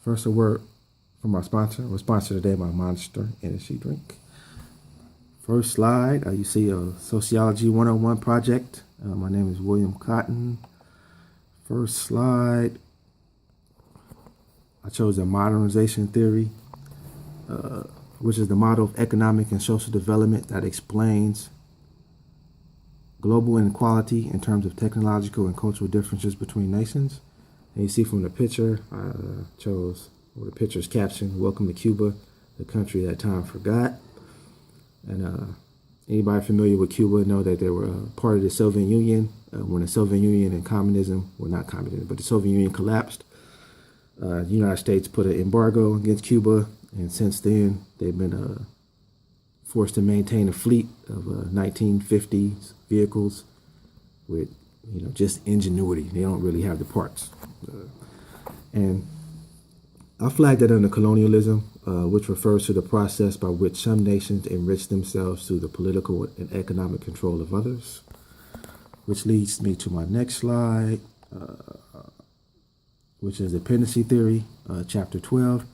First, a word from our sponsor. We're sponsored today by Monster Energy Drink. First slide, you see a Sociology 101 project. My name is William Cotton. First slide, I chose a modernization theory, which is the model of economic and social development that explains global inequality in terms of technological and cultural differences between nations. And you see from the picture, I chose, the picture's caption, "Welcome to Cuba, the country that time forgot." And anybody familiar with Cuba know that they were part of the Soviet Union. When the Soviet Union and communism, well, not communism, but the Soviet Union collapsed, the United States put an embargo against Cuba. And since then, they've been forced to maintain a fleet of 1950s vehicles with, just ingenuity. They don't really have the parts. And I flagged that under colonialism, which refers to the process by which some nations enrich themselves through the political and economic control of others. Which leads me to my next slide, which is dependency theory, chapter 12.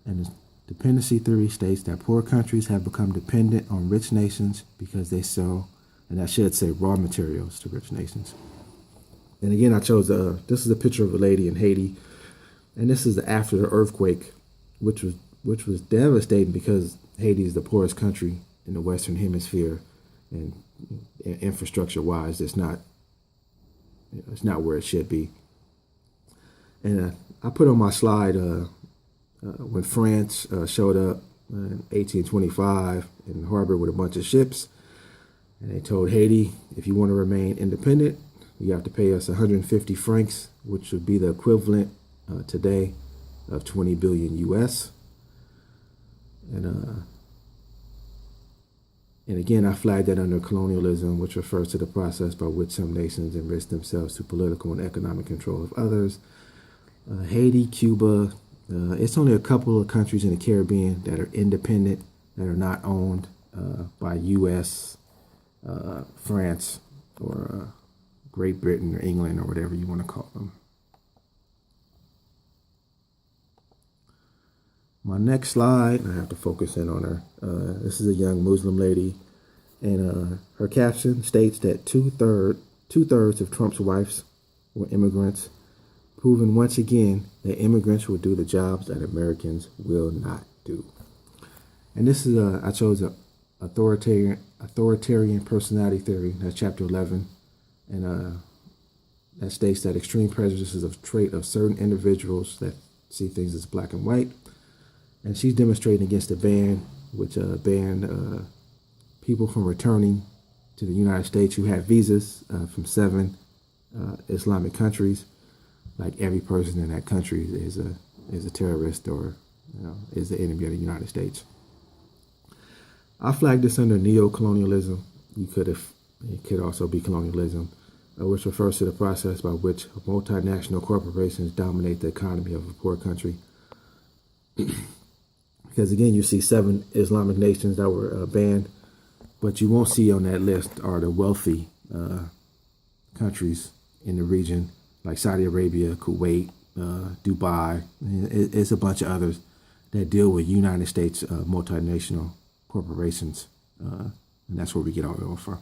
And the dependency theory states that poor countries have become dependent on rich nations because they sell, and I should say, raw materials to rich nations. And again, I chose, this is a picture of a lady in Haiti. And this is after the earthquake, which was devastating because Haiti is the poorest country in the Western Hemisphere, and infrastructure-wise, it's not where it should be. And I put on my slide when France showed up in 1825 in the harbor with a bunch of ships, and they told Haiti, if you want to remain independent, you have to pay us 150 francs, which would be the equivalent today of 20 billion US. And again, I flagged that under colonialism, which refers to the process by which some nations enrich themselves through political and economic control of others. Haiti, Cuba, it's only a couple of countries in the Caribbean that are independent, that are not owned by US, France, or Great Britain or England, or whatever you want to call them. My next slide, I have to focus in on her. This is a young Muslim lady, and her caption states that two-thirds of Trump's wives were immigrants, proving once again that immigrants will do the jobs that Americans will not do. And this is I chose a authoritarian personality theory. That's chapter 11, and that states that extreme prejudice is a trait of certain individuals that see things as black and white. And she's demonstrating against a ban, which banned people from returning to the United States who had visas from 7 Islamic countries. Like every person in that country is a terrorist or is the enemy of the United States. I flagged this under neo-colonialism. It could also be colonialism, which refers to the process by which multinational corporations dominate the economy of a poor country. Because again, you see 7 Islamic nations that were banned, but you won't see on that list are the wealthy countries in the region, like Saudi Arabia, Kuwait, Dubai. It's a bunch of others that deal with United States multinational corporations, and that's where we get our oil from.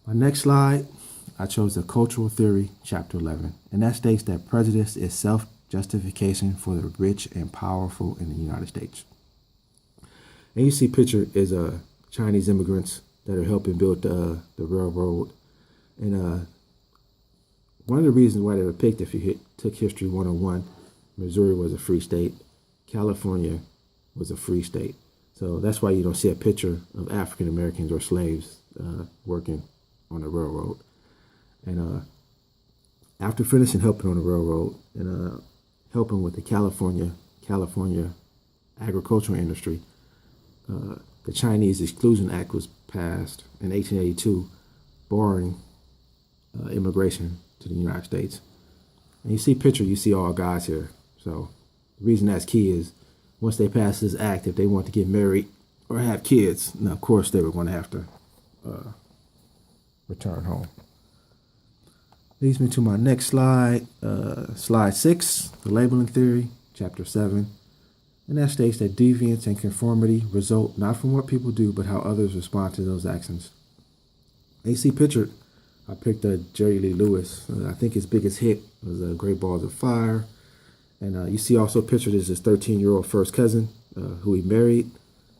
My next slide, I chose the cultural theory, chapter 11, and that states that prejudice is self-justification for the rich and powerful in the United States. And you see picture is Chinese immigrants that are helping build the railroad. And one of the reasons why they were picked, if you took History 101, Missouri was a free state. California was a free state. So that's why you don't see a picture of African Americans or slaves working on the railroad. And after finishing helping on the railroad and helping with the California agricultural industry, the Chinese Exclusion Act was passed in 1882, barring immigration to the United States. And you see picture, you see all guys here. So the reason that's key is once they pass this act, if they want to get married or have kids, now of course they were going to have to return home. Leads me to my next slide, slide 6, the labeling theory, chapter 7. And that states that deviance and conformity result not from what people do, but how others respond to those actions. AC pictured, I picked Jerry Lee Lewis. I think his biggest hit was Great Balls of Fire. And you see also pictured is his 13-year-old first cousin, who he married.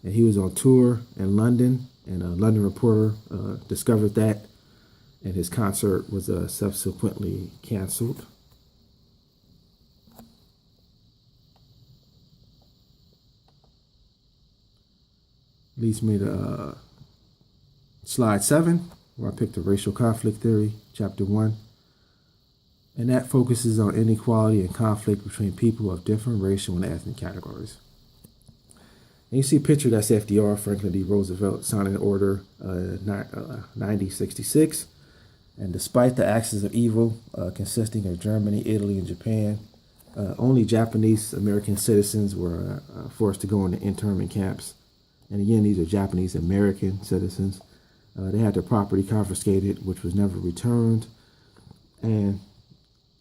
And he was on tour in London, and a London reporter discovered that, and his concert was subsequently canceled. Leads me to slide 7, where I picked the racial conflict theory, chapter 1. And that focuses on inequality and conflict between people of different racial and ethnic categories. And you see a picture that's FDR, Franklin D. Roosevelt, signing Order 9066. And despite the axis of evil consisting of Germany, Italy, and Japan, only Japanese American citizens were forced to go into internment camps. And again, these are Japanese American citizens. They had their property confiscated, which was never returned. And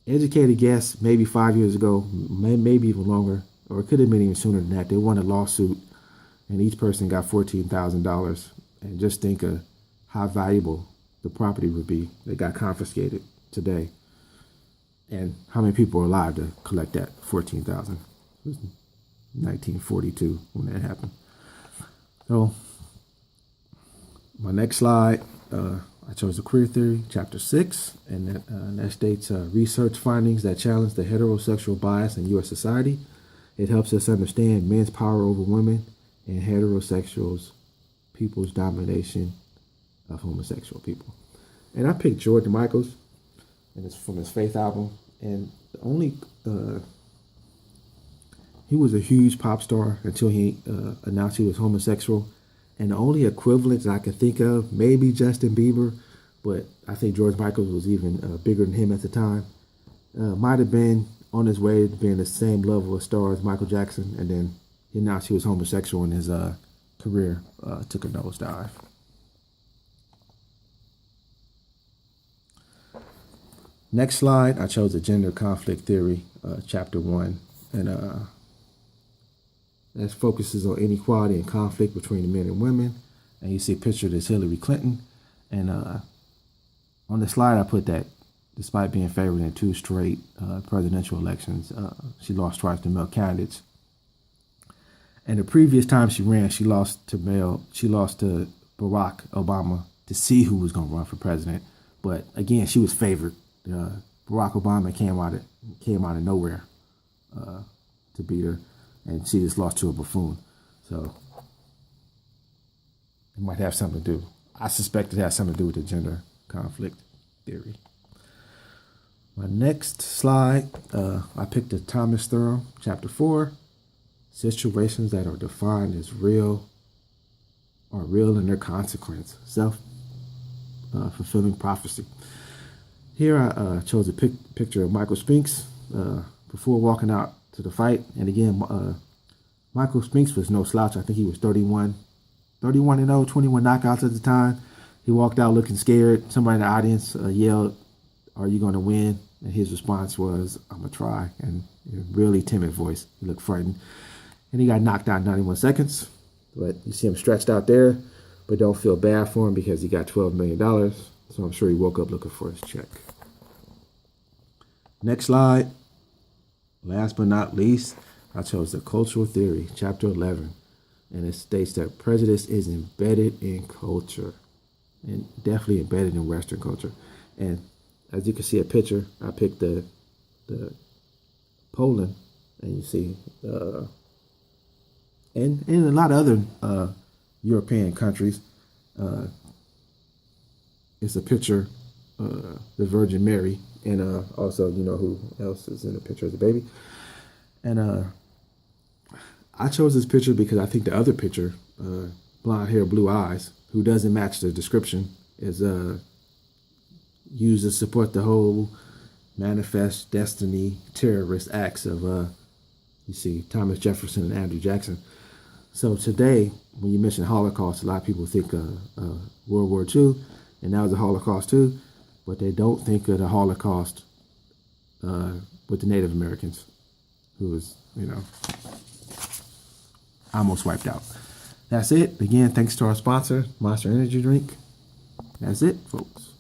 educated guess, maybe 5 years ago, maybe even longer, or it could have been even sooner than that, they won a lawsuit, and each person got $14,000. And just think of how valuable the property would be that got confiscated today, and how many people are alive to collect that $14,000. It was 1942 when that happened. So my next slide, I chose the queer theory, chapter 6, and that states research findings that challenge the heterosexual bias in U.S. society. It helps us understand men's power over women and heterosexuals people's domination of homosexual people. And I picked George Michael's, and it's from his Faith album. And the only he was a huge pop star until he announced he was homosexual. And the only equivalents I could think of, maybe Justin Bieber, but I think George Michael was even bigger than him at the time. Might have been on his way to being the same level of star as Michael Jackson, and then he announced he was homosexual, and his career took a nosedive. Next slide, I chose the gender conflict theory, chapter 1, and that focuses on inequality and conflict between the men and women. And you see a picture of this Hillary Clinton. And on the slide, I put that despite being favored in 2 straight presidential elections, she lost twice to male candidates. And the previous time she ran, she lost to Barack Obama to see who was going to run for president. But again, she was favored. Barack Obama came out of nowhere to beat her. And she just lost to a buffoon. So it might have something to do. I suspect it has something to do with the gender conflict theory. My next slide, I picked the Thomas Thurum, chapter 4. Situations that are defined as real are real in their consequence. Self-fulfilling prophecy. Here I chose a picture of Michael Spinks before walking out to the fight. And again, Michael Spinks was no slouch. I think he was 31-0, 21 knockouts at the time. He walked out looking scared. Somebody in the audience yelled, "Are you going to win?" And his response was, "I'm going to try." And in a really timid voice. He looked frightened. And he got knocked out in 91 seconds. But you see him stretched out there. But don't feel bad for him because he got $12 million. So I'm sure he woke up looking for his check. Next slide. Last but not least, I chose the cultural theory, chapter 11. And it states that prejudice is embedded in culture. And definitely embedded in Western culture. And as you can see a picture, I picked the Poland, and you see, and a lot of other European countries. It's a picture, the Virgin Mary, and also, you know who else is in the picture as a baby. And I chose this picture because I think the other picture, blonde hair, blue eyes, who doesn't match the description, is used to support the whole manifest destiny terrorist acts of, you see, Thomas Jefferson and Andrew Jackson. So today, when you mention Holocaust, a lot of people think World War II, and that was the Holocaust too. but they don't think of the Holocaust with the Native Americans, who was, almost wiped out. That's it. Again, thanks to our sponsor, Monster Energy Drink. That's it, folks.